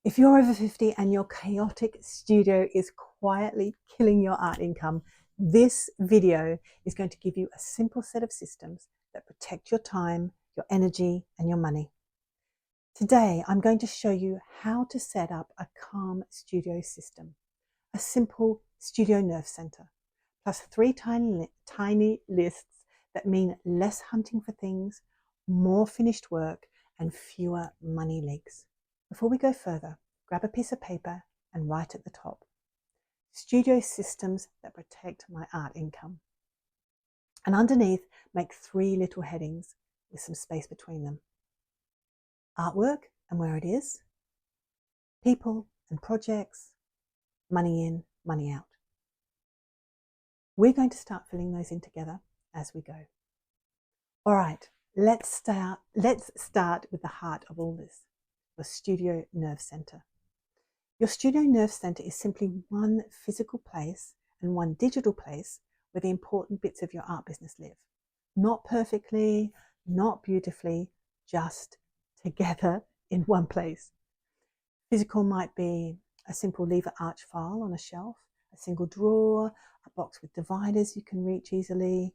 If you're over 50 and your chaotic studio is quietly killing your art income, this video is going to give you a simple set of systems that protect your time, your energy, and your money. Today, I'm going to show you how to set up a calm studio system, a simple studio nerve center, plus 3 tiny lists that mean less hunting for things, more finished work, and fewer money leaks. Before we go further, grab a piece of paper and write at the top, studio systems that protect my art income. And underneath, make 3 little headings with some space between them. Artwork and where it is, people and projects, money in, money out. We're going to start filling those in together as we go. All right, let's start with the heart of all this, your studio nerve center. Your studio nerve center is simply one physical place and one digital place where the important bits of your art business live. Not perfectly, not beautifully, just together in one place. Physical might be a simple lever arch file on a shelf, a single drawer, a box with dividers you can reach easily.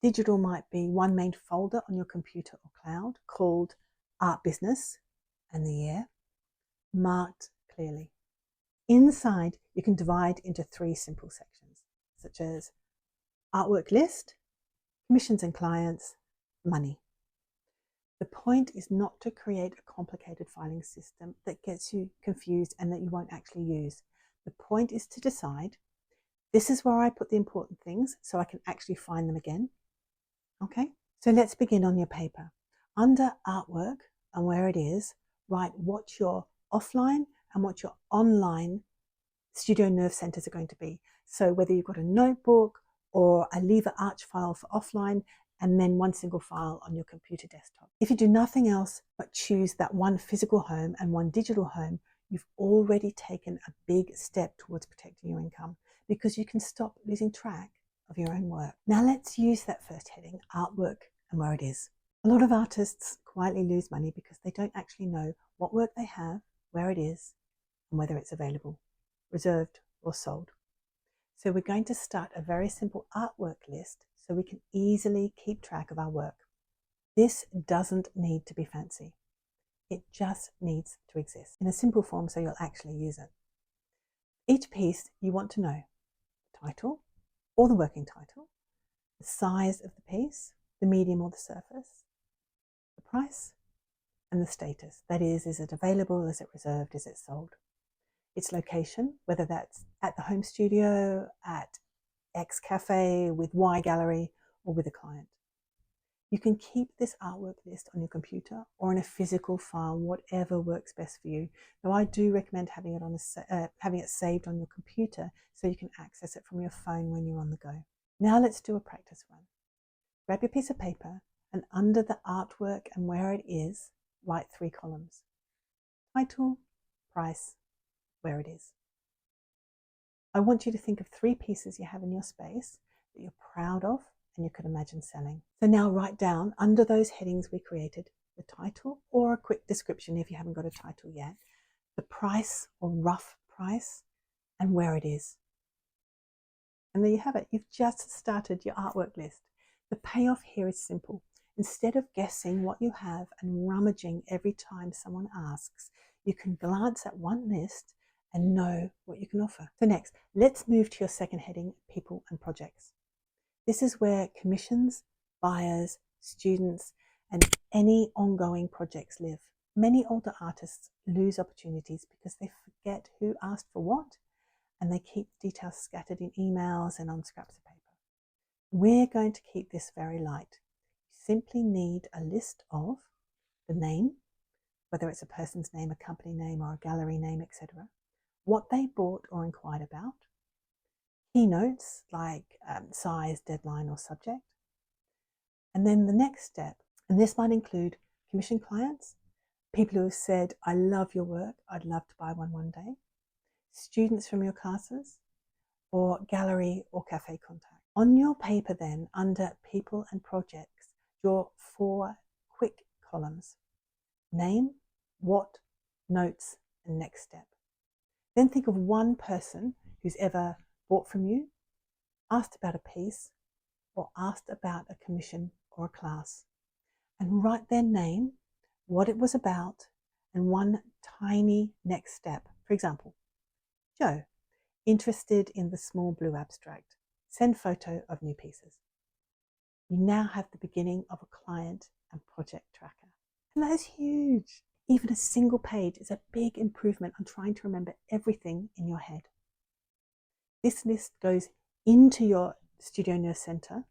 Digital might be one main folder on your computer or cloud called Art Business and the year, marked clearly. Inside, you can divide into 3 simple sections, such as artwork list, commissions and clients, money. The point is not to create a complicated filing system that gets you confused and that you won't actually use. The point is to decide, this is where I put the important things so I can actually find them again. Okay, so let's begin on your paper. Under artwork and where it is, write what your offline and what your online studio nerve centers are going to be. So whether you've got a notebook or a lever arch file for offline, and then one single file on your computer desktop. If you do nothing else but choose that one physical home and one digital home, you've already taken a big step towards protecting your income because you can stop losing track of your own work. Now let's use that first heading, artwork and where it is. A lot of artists quietly lose money because they don't actually know what work they have, where it is, and whether it's available, reserved or sold. So we're going to start a very simple artwork list so we can easily keep track of our work. This doesn't need to be fancy. It just needs to exist in a simple form so you'll actually use it. Each piece you want to know the title or the working title, the size of the piece, the medium or the surface, the price, and the status. That is it available? Is it reserved? Is it sold? Its location, whether that's at the home studio, at X cafe, with Y gallery, or with a client. You can keep this artwork list on your computer or in a physical file, whatever works best for you. Though I do recommend having it saved on your computer so you can access it from your phone when you're on the go. Now let's do a practice run. Grab your piece of paper and under the artwork and where it is, write 3 columns. Title, price, where it is. I want you to think of 3 pieces you have in your space that you're proud of and you could imagine selling. So now write down under those headings we created the title or a quick description if you haven't got a title yet, the price or rough price, and where it is. And there you have it. You've just started your artwork list. The payoff here is simple. Instead of guessing what you have and rummaging every time someone asks, you can glance at one list and know what you can offer. So next, let's move to your second heading, people and projects. This is where commissions, buyers, students, and any ongoing projects live. Many older artists lose opportunities because they forget who asked for what, and they keep details scattered in emails and on scraps of paper. We're going to keep this very light. You simply need a list of the name, whether it's a person's name, a company name, or a gallery name, etc., what they bought or inquired about, keynotes like size, deadline, or subject. And then the next step, and this might include commission clients, people who have said, I love your work, I'd love to buy one day, students from your classes, or gallery or cafe contact. On your paper then, under people and projects, draw 4 quick columns. Name, what, notes, and next step. Then think of one person who's ever bought from you, asked about a piece, or asked about a commission or a class, and write their name, what it was about, and one tiny next step. For example, Joe, interested in the small blue abstract. Send photo of new pieces. You now have the beginning of a client and project tracker. And that is huge. Even a single page is a big improvement on trying to remember everything in your head. This list goes into your Studio Nurse Center,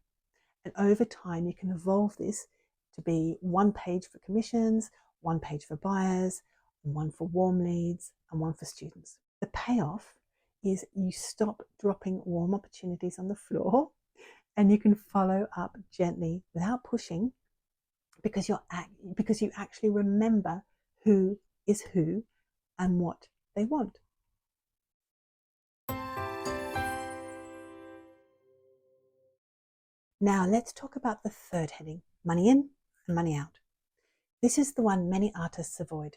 and over time you can evolve this to be one page for commissions, one page for buyers, one for warm leads, and one for students. The payoff is you stop dropping warm opportunities on the floor, and you can follow up gently without pushing, because you actually remember who is who and what they want. Now let's talk about the third heading, money in and money out. This is the one many artists avoid,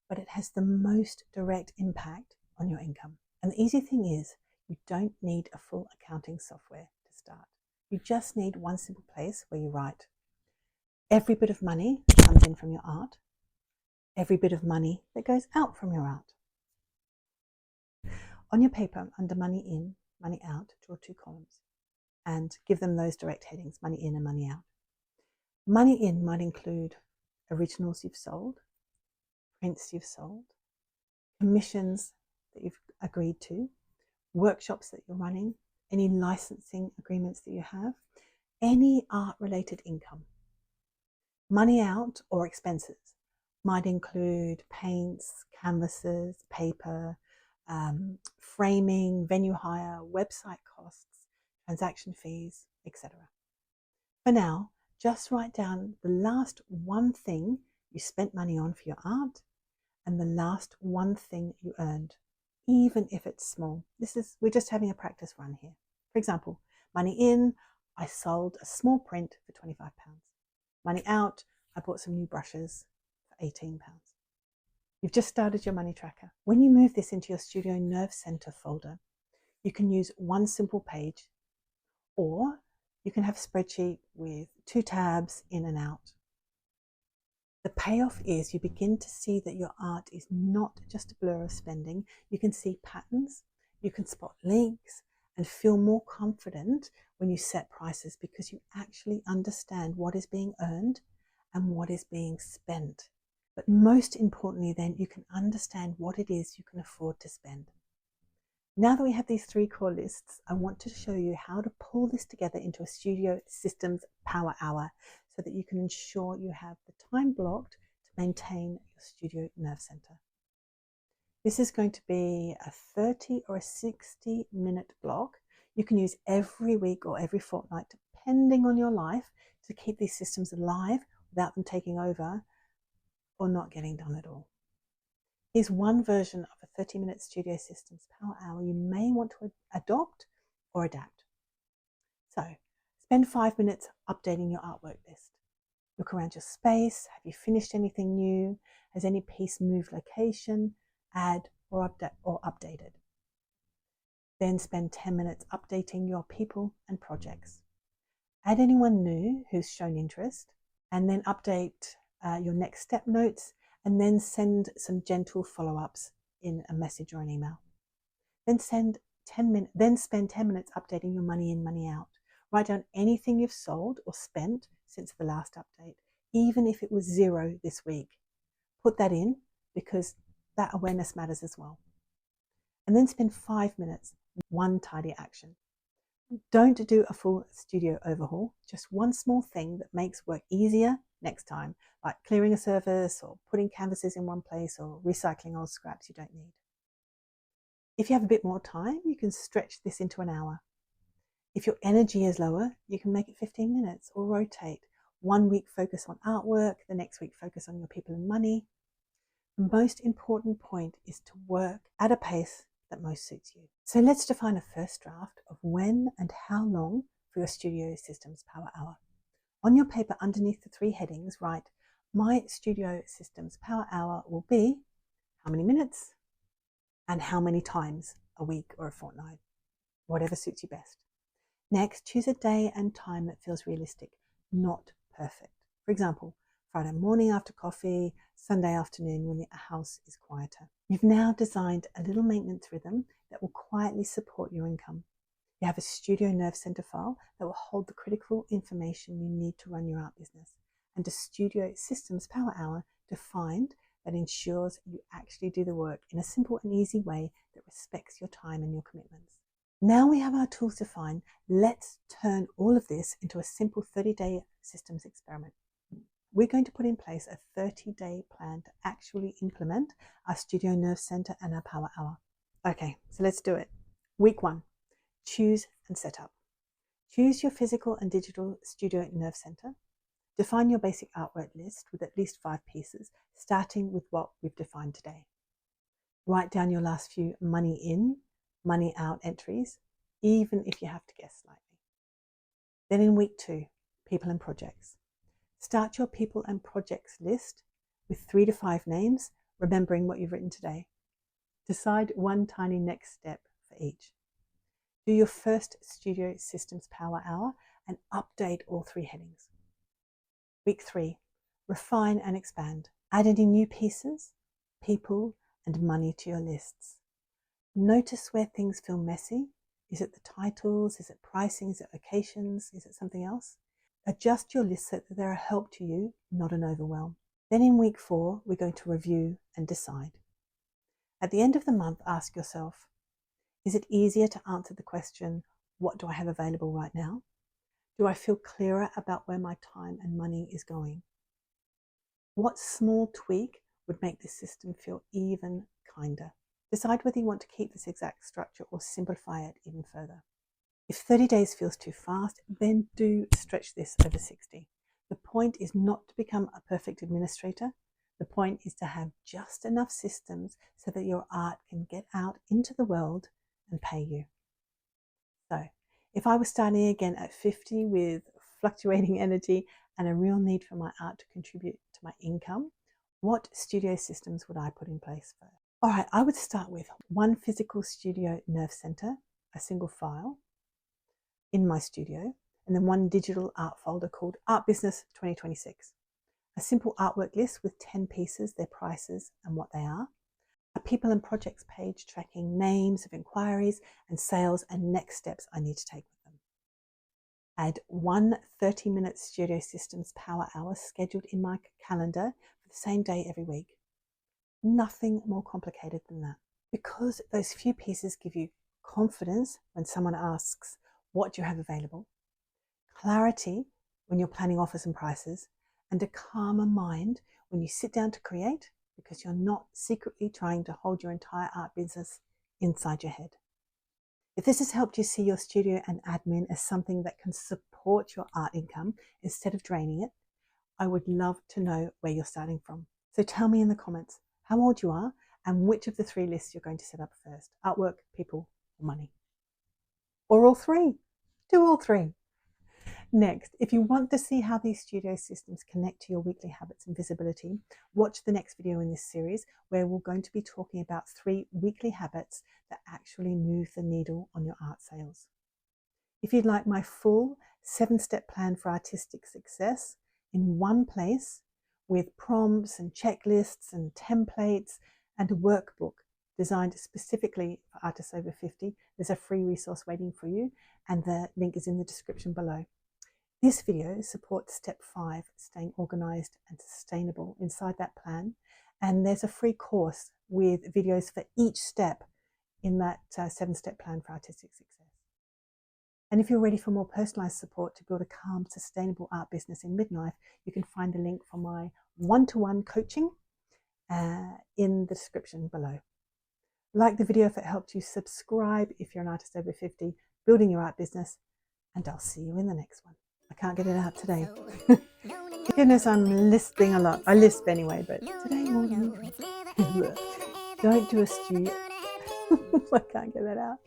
but it has the most direct impact on your income. And the easy thing is, you don't need a full accounting software to start. You just need one simple place where you write every bit of money that comes in from your art, every bit of money that goes out from your art. On your paper, under money in, money out, draw 2 columns and give them those direct headings, money in and money out. Money in might include originals you've sold, prints you've sold, commissions that you've agreed to, workshops that you're running, any licensing agreements that you have, any art-related income. Money out or expenses might include paints, canvases, paper, framing, venue hire, website costs, transaction fees, etc. For now, just write down the last one thing you spent money on for your art and the last one thing you earned, even if it's small. We're just having a practice run here. For example, money in, I sold a small print for £25. Money out, I bought some new brushes for £18. You've just started your money tracker. When you move this into your Studio Nerve Center folder, you can use one simple page, or you can have a spreadsheet with 2 tabs in and out. The payoff is you begin to see that your art is not just a blur of spending. You can see patterns, you can spot leaks, and feel more confident when you set prices, because you actually understand what is being earned and what is being spent. But most importantly, then, you can understand what it is you can afford to spend. Now that we have these 3 core lists, I want to show you how to pull this together into a Studio Systems Power Hour so that you can ensure you have the time blocked to maintain your Studio Nerve Center. This is going to be a 30 or a 60-minute block. You can use every week or every fortnight, depending on your life, to keep these systems alive without them taking over or not getting done at all. Here's one version of a 30-minute Studio Systems Power Hour you may want to adopt or adapt. So, spend 5 minutes updating your artwork list. Look around your space. Have you finished anything new? Has any piece moved location, add or updated? Then spend 10 minutes updating your people and projects. Add anyone new who's shown interest, and then update your next step notes, and then send some gentle follow-ups in a message or an email. Then spend 10 minutes updating your money in, money out. Write down anything you've sold or spent since the last update, even if it was 0 this week. Put that in, because that awareness matters as well. And then spend 5 minutes, one tidy action. Don't do a full studio overhaul, just one small thing that makes work easier next time, like clearing a surface or putting canvases in one place or recycling old scraps you don't need. If you have a bit more time, you can stretch this into an hour. If your energy is lower, you can make it 15 minutes or rotate. 1 week focus on artwork, the next week focus on your people and money. The most important point is to work at a pace that most suits you. So let's define a first draft of when and how long for your Studio Systems Power Hour. On your paper, underneath the 3 headings, write, my Studio Systems Power Hour will be how many minutes, and how many times a week or a fortnight, whatever suits you best. Next, choose a day and time that feels realistic, not perfect. For example, Friday morning after coffee, Sunday afternoon when the house is quieter. You've now designed a little maintenance rhythm that will quietly support your income. You have a Studio Nerve Center file that will hold the critical information you need to run your art business, and a Studio Systems Power Hour defined that ensures you actually do the work in a simple and easy way that respects your time and your commitments. Now we have our tools defined, let's turn all of this into a simple 30-day systems experiment. We're going to put in place a 30-day plan to actually implement our Studio Nerve Center and our Power Hour. Okay, so let's do it. Week 1, choose and set up. Choose your physical and digital Studio Nerve Center. Define your basic artwork list with at least 5 pieces, starting with what we've defined today. Write down your last few money in, money out entries, even if you have to guess slightly. Then in week 2, people and projects. Start your people and projects list with 3 to 5 names, remembering what you've written today. Decide one tiny next step for each. Do your first Studio Systems Power Hour and update all 3 headings. Week 3, refine and expand. Add any new pieces, people, and money to your lists. Notice where things feel messy. Is it the titles? Is it pricing? Is it locations? Is it something else? Adjust your list so that they're a help to you, not an overwhelm. Then in week 4, we're going to review and decide. At the end of the month, ask yourself, is it easier to answer the question, what do I have available right now? Do I feel clearer about where my time and money is going? What small tweak would make this system feel even kinder? Decide whether you want to keep this exact structure or simplify it even further. If 30 days feels too fast, then do stretch this over 60. The point is not to become a perfect administrator. The point is to have just enough systems so that your art can get out into the world and pay you. So, if I was starting again at 50 with fluctuating energy and a real need for my art to contribute to my income, what studio systems would I put in place first? All right, I would start with one physical Studio Nerve Center, a single file in my studio, and then one digital art folder called Art Business 2026. A simple artwork list with 10 pieces, their prices and what they are. A people and projects page tracking names of inquiries and sales and next steps I need to take with them. Add one 30-minute Studio Systems Power Hour scheduled in my calendar for the same day every week. Nothing more complicated than that. Because those few pieces give you confidence when someone asks, what do you have available? Clarity when you're planning offers and prices, and a calmer mind when you sit down to create, because you're not secretly trying to hold your entire art business inside your head. If this has helped you see your studio and admin as something that can support your art income instead of draining it, I would love to know where you're starting from. So tell me in the comments how old you are and which of the 3 lists you're going to set up first: artwork, people, or money. Or all 3. Do all 3. Next, if you want to see how these studio systems connect to your weekly habits and visibility, watch the next video in this series where we're going to be talking about 3 weekly habits that actually move the needle on your art sales. If you'd like my full 7-step plan for artistic success in one place with prompts and checklists and templates and a workbook designed specifically for artists over 50, there's a free resource waiting for you, and the link is in the description below. This video supports step 5, staying organized and sustainable inside that plan. And there's a free course with videos for each step in that 7-step plan for artistic success. And if you're ready for more personalized support to build a calm, sustainable art business in midlife, you can find the link for my one-to-one coaching in the description below. Like the video if it helped you, subscribe if you're an artist over 50, building your art business, and I'll see you in the next one. I can't get it out today. Goodness, I'm lisping a lot. I lisp anyway, but today more than usual. Don't do a stew. I can't get that out.